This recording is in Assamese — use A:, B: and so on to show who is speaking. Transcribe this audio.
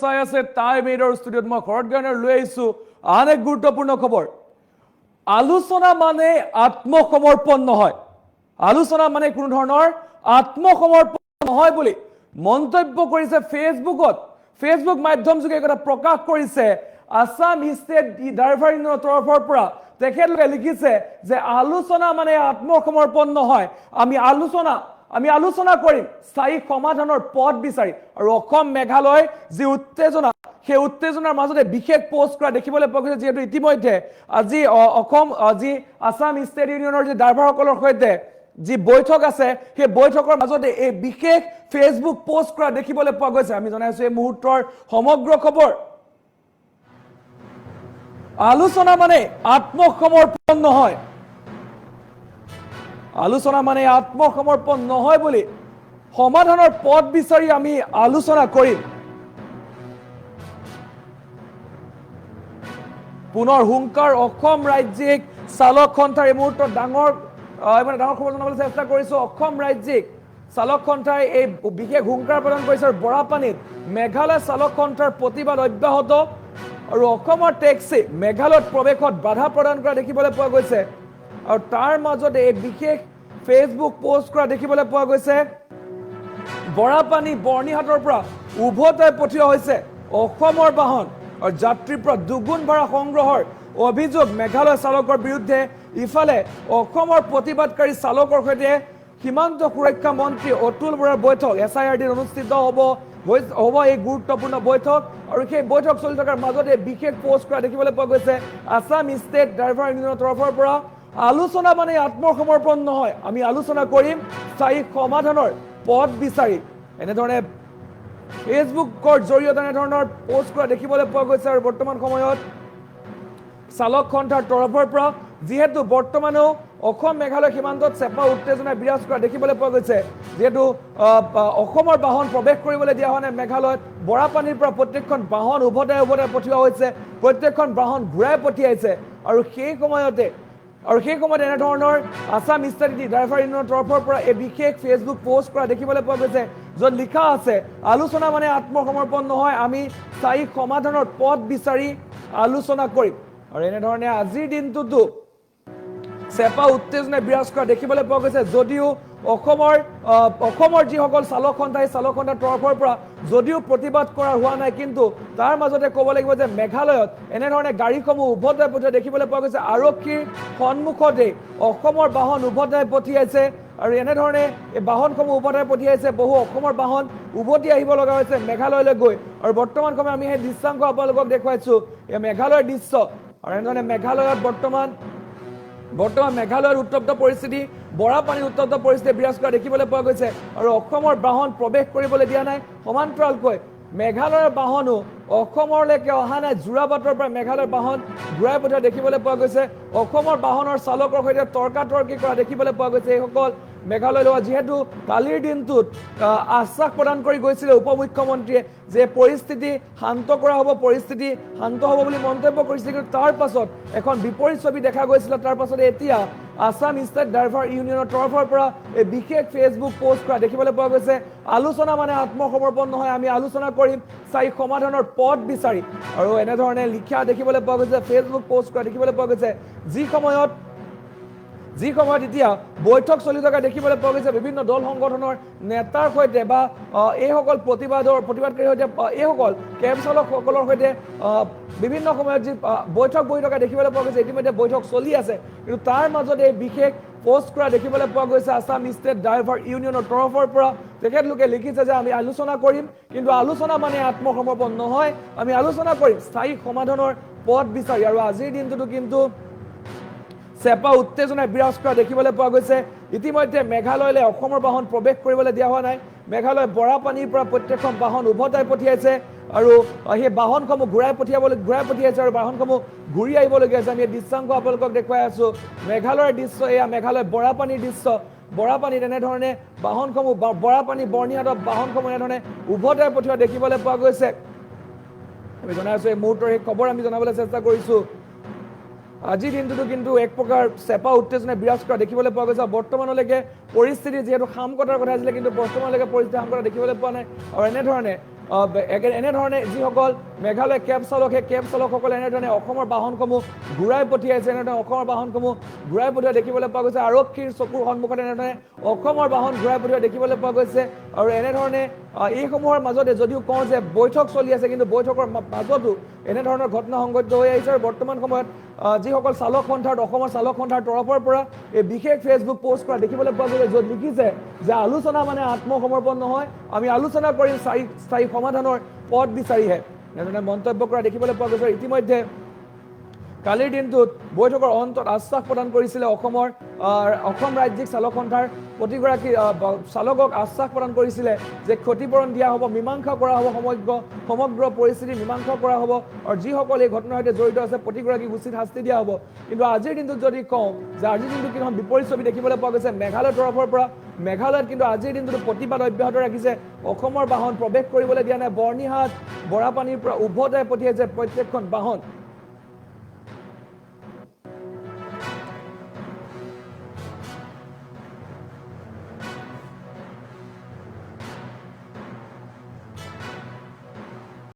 A: চাই আছে টাইম এইডৰ ষ্টুডিঅ'ত মই ঘৰত গানৰ লৈ আহিছো আন এক গুৰুত্বপূৰ্ণ খবৰ আলোচনা মানে আত্মসমৰ্পণ নহয় আলোচনা মানে কোনো ধৰণৰ আত্মসমৰ্পণ নহয় বুলি মন্তব্য কৰিছে ফেচবুক মাধ্যমযোগে কথা প্ৰকাশ কৰিছে আসাম ষ্টেট ড্ৰাইভাৰ ইউনিয়নৰ তৰফৰ পৰা তেখেতলোকে লিখিছে যে আলোচনা মানে আত্মসমৰ্পণ নহয় আমি আলোচনা কৰিম স্থায়ী সমাধানৰ পথ বিচাৰি আৰু অসম মেঘালয় যি উত্তেজনা সেই উত্তেজনাৰ মাজতে বিশেষ পোষ্ট কৰা দেখিবলৈ পোৱা গৈছে যেহেতু ইতিমধ্যে আজি আজি আসাম ষ্টেট ইউনিয়নৰ যি ড্ৰাইভাৰসকলৰ সৈতে যি বৈঠক আছে সেই বৈঠকৰ মাজতে এই বিশেষ ফেচবুক পোষ্ট কৰা দেখিবলৈ পোৱা গৈছে আমি জনাইছো এই মুহূৰ্তৰ সমগ্ৰ খবৰ আলোচনা মানে আত্মসমৰ্পণ নহয় আলোচনা মানে আত্মসমৰ্পণ নহয় বুলি সমাধানৰ পথ বিচাৰি আমি আলোচনা কৰিম পুনৰ হুংকাৰ অসম ৰাজ্যিক চালক সন্থাৰ এই মুহূৰ্তত ডাঙৰ খবৰ জনাবলৈ চেষ্টা কৰিছো অসম ৰাজ্যিক চালক সন্থাই এই বিশেষ হুংকাৰ প্ৰদান কৰিছে আৰু বৰাপানীত মেঘালয় চালক সন্থাৰ প্ৰতিবাদ অব্যাহত আৰু অসমৰ টেক্সি মেঘালয়ত প্ৰৱেশত বাধা প্ৰদান কৰা দেখিবলৈ পোৱা গৈছে আৰু তাৰ মাজতে এই বিশেষ ফেচবুক পোষ্ট কৰা দেখিবলৈ পোৱা গৈছে বৰাপানী বৰ্ণিহাটৰ পৰা উভতাই পঠিওৱা হৈছে অসমৰ বাহন আৰু যাত্ৰীৰ পৰা দুগুণ ভাড়া সংগ্ৰহৰ অভিযোগ মেঘালয় চালকৰ বিৰুদ্ধে ইফালে অসমৰ প্ৰতিবাদকাৰী চালকৰ সৈতে সীমান্ত সুৰক্ষা মন্ত্ৰী অতুল বৰাৰ বৈঠক SIRD অনুষ্ঠিত হ'ব এই গুৰুত্বপূৰ্ণ বৈঠক আৰু সেই বৈঠক চলি থকাৰ মাজতে বিশেষ পোষ্ট কৰা দেখিবলৈ পোৱা গৈছে আসাম ষ্টেট ড্ৰাইভাৰ ইউনিয়নৰ তৰফৰ পৰা আলোচনা মানে আত্মসমৰ্পণ নহয় আমি আলোচনা কৰিম স্থায়ী সমাধানৰ পথ বিচাৰি এনেধৰণে ফেচবুকৰ জৰিয়তে এনেধৰণৰ পোষ্ট কৰা দেখিবলৈ পোৱা গৈছে আৰু বৰ্তমান সময়ত চালক সন্থাৰ তৰফৰ পৰা যিহেতু বৰ্তমানেও অসম মেঘালয় সীমান্তত চেপা উত্তেজনা বিৰাজ কৰা দেখিবলৈ পোৱা গৈছে যেহেতু অসমৰ বাহন প্ৰৱেশ কৰিবলৈ দিয়া হোৱা নাই মেঘালয়ত বৰাপানীৰ পৰা প্ৰত্যেকখন বাহন উভতাই পঠিওৱা হৈছে প্ৰত্যেকখন বাহন ঘূৰাই পঠিয়াইছে আৰু সেই সময়তে এনেধৰণৰ আসাম ষ্টেট ড্ৰাইভাৰ ইউনিয়নৰ তৰফৰ পৰা এই বিশেষ ফেচবুক পোষ্ট কৰা দেখিবলৈ পোৱা গৈছে য'ত লিখা আছে আলোচনা মানে আত্মসমৰ্পণ নহয় আমি স্থায়ী সমাধানৰ পথ বিচাৰি আলোচনা কৰিম আৰু এনেধৰণে আজিৰ দিনটোতো চেপা উত্তেজনা বিৰাজ কৰা দেখিবলৈ পোৱা গৈছে যদিও অসমৰ যিসকল চালক সন্থাৰ তৰফৰ পৰা যদিও প্ৰতিবাদ কৰা হোৱা নাই কিন্তু তাৰ মাজতে ক'ব লাগিব যে মেঘালয়ত এনেধৰণে গাড়ীসমূহ উভতাই পঠিওৱা দেখিবলৈ পোৱা গৈছে আৰক্ষীৰ সন্মুখতে অসমৰ বাহন উভতাই পঠিয়াইছে আৰু এনেধৰণে এই বাহনসমূহ উভতাই পঠিয়াইছে বহু অসমৰ বাহন উভতি আহিব লগা হৈছে মেঘালয়লৈ গৈ আৰু বৰ্তমান সময় আমি সেই দৃশ্যাংশ আপোনালোকক দেখুৱাইছো এই মেঘালয়ৰ দৃশ্য আৰু এনেধৰণে মেঘালয়ত বৰ্তমান মেঘালয়ৰ উত্তপ্ত পৰিস্থিতি বৰাপানীৰ উত্তপ্ত পৰিস্থিতি বিৰাজ কৰা দেখিবলৈ পোৱা গৈছে আৰু অসমৰ বাহন প্ৰৱেশ কৰিবলৈ দিয়া নাই সমান্তৰালকৈ মেঘালয়ৰ বাহনো অসমলৈকে অহা নাই যোৰাবাটৰ পৰা মেঘালয়ৰ বাহন ঘূৰাই পঠিওৱা দেখিবলৈ পোৱা গৈছে অসমৰ বাহনৰ চালকৰ সৈতে তৰ্কাতৰ্কি কৰা দেখিবলৈ পোৱা গৈছে এইসকল মেঘালয়লৈ যিহেতু কালিৰ দিনটোত আশ্বাস প্ৰদান কৰি গৈছিলে উপ মুখ্যমন্ত্ৰীয়ে যে পৰিস্থিতি শান্ত কৰা হ'ব বুলি মন্তব্য কৰিছিল কিন্তু তাৰ পাছত এখন বিপৰীত ছবি দেখা গৈছিল তাৰ পাছতে এতিয়া আসাম ষ্টেট ড্ৰাইভাৰ ইউনিয়নৰ তৰফৰ পৰা এই বিশেষ ফেচবুক পোষ্ট কৰা দেখিবলৈ পোৱা গৈছে আলোচনা মানে আত্মসমৰ্পণ নহয় আমি আলোচনা কৰিম স্থায়ী সমাধানৰ পথ বিচাৰি আৰু এনেধৰণে লিখা দেখিবলৈ পোৱা গৈছে ফেচবুক পোষ্ট কৰা দেখিবলৈ পোৱা গৈছে যি সময়ত এতিয়া বৈঠক চলি থকা দেখিবলৈ পোৱা গৈছে বিভিন্ন দল সংগঠনৰ নেতাৰ সৈতে বা এইসকল প্ৰতিবাদকাৰীৰ সৈতে এইসকল কেব চালকসকলৰ সৈতে বিভিন্ন সময়ত যি বৈঠক বহি থকা দেখিবলৈ পোৱা গৈছে ইতিমধ্যে বৈঠক চলি আছে কিন্তু তাৰ মাজতে এই বিশেষ পোষ্ট কৰা দেখিবলৈ পোৱা গৈছে আসাম ষ্টেট ড্ৰাইভাৰ ইউনিয়নৰ তৰফৰ পৰা তেখেতলোকে লিখিছে যে আমি আলোচনা কৰিম কিন্তু আলোচনা মানে আত্মসমৰ্পণ নহয় আমি আলোচনা কৰিম স্থায়ী সমাধানৰ পথ বিচাৰি আৰু আজিৰ দিনটোতো কিন্তু চেপা উত্তেজনাই বিৰাজ কৰা দেখিবলৈ পোৱা গৈছে ইতিমধ্যে মেঘালয়লৈ অসমৰ বাহন প্ৰৱেশ কৰিবলৈ দিয়া হোৱা নাই মেঘালয় বৰাপানীৰ পৰা প্ৰত্যেকখন বাহন উভতাই পঠিয়াইছে আৰু সেই বাহনসমূহ ঘূৰাই পঠিয়াইছে আৰু বাহনসমূহ ঘূৰি আহিবলগীয়া হৈছে আমি এই দৃশ্যাংশ আপোনালোকক দেখুৱাই আছো মেঘালয়ৰ দৃশ্য এয়া মেঘালয় বৰাপানীৰ দৃশ্য বৰাপানীত এনেধৰণে বাহনসমূহ বৰাপানী বৰ্ণিহাটত বাহনসমূহ এনেধৰণে উভতাই পঠিওৱা দেখিবলৈ পোৱা গৈছে আমি জনাই আছো এই মুহূৰ্তৰ এই খবৰ আমি জনাবলৈ চেষ্টা কৰিছো আজিৰ দিনটোতো কিন্তু এক প্ৰকাৰ চেপা উত্তেজনা বিৰাজ কৰা দেখিবলৈ পোৱা গৈছে বৰ্তমানলৈকে পৰিস্থিতি যেহেতু খাম কটাৰ কথা আছিলে কিন্তু বৰ্তমানলৈকে পৰিস্থিতি খাম কটা দেখিবলৈ পোৱা নাই আৰু এনেধৰণে এনেধৰণে যিসকল মেঘালয় কেব চালক সেই কেব চালকসকলে এনেধৰণে অসমৰ বাহনসমূহ ঘূৰাই পঠিয়াইছে এনেধৰণে অসমৰ বাহনসমূহ ঘূৰাই পঠিওৱা দেখিবলৈ পোৱা গৈছে আৰক্ষীৰ চকুৰ সন্মুখত এনেধৰণে অসমৰ বাহন ঘূৰাই পঠিওৱা দেখিবলৈ পোৱা গৈছে আৰু এনেধৰণে এইসমূহৰ মাজতে যদিও কওঁ যে বৈঠক চলি আছে কিন্তু বৈঠকৰ মাজতো এনেধৰণৰ ঘটনা সংঘটিত হৈ আহিছে আৰু বৰ্তমান সময়ত যিসকল চালক সন্থাৰ অসমৰ চালক সন্থাৰ তৰফৰ পৰা এই বিশেষ ফেচবুক পোষ্ট কৰা দেখিবলৈ পোৱা গৈছে য'ত লিখিছে যে আলোচনা মানে আত্মসমৰ্পণ নহয় আমি আলোচনা কৰিম স্থায়ী সমাধানৰ পথ বিচাৰিহে এনেধৰণে মন্তব্য কৰা দেখিবলৈ পোৱা গৈছে ইতিমধ্যে কালিৰ দিনটোত বৈঠকৰ অন্তত আশ্বাস প্ৰদান কৰিছিলে অসম ৰাজ্যিক চালক সন্থাৰ প্ৰতিগৰাকী চালকক আশ্বাস প্ৰদান কৰিছিলে যে ক্ষতিপূৰণ দিয়া হ'ব মীমাংসা কৰা হ'ব সমগ্ৰ পৰিস্থিতি মীমাংসা কৰা হ'ব আৰু যিসকল এই ঘটনাৰ সৈতে জড়িত আছে প্ৰতিগৰাকীক উচিত শাস্তি দিয়া হ'ব কিন্তু আজিৰ দিনটোত যদি কওঁ যে আজিৰ দিনটোত কিছুমান বিপৰীত ছবি দেখিবলৈ পোৱা গৈছে মেঘালয়ৰ তৰফৰ পৰা মেঘালয়ত কিন্তু আজিৰ দিনটোত প্ৰতিবাদ অব্যাহত ৰাখিছে অসমৰ বাহন প্ৰৱেশ কৰিবলৈ দিয়া নাই বৰ্ণিহাট বৰাপানীৰ পৰা উভতাই পঠিয়াইছে প্ৰত্যেকখন বাহন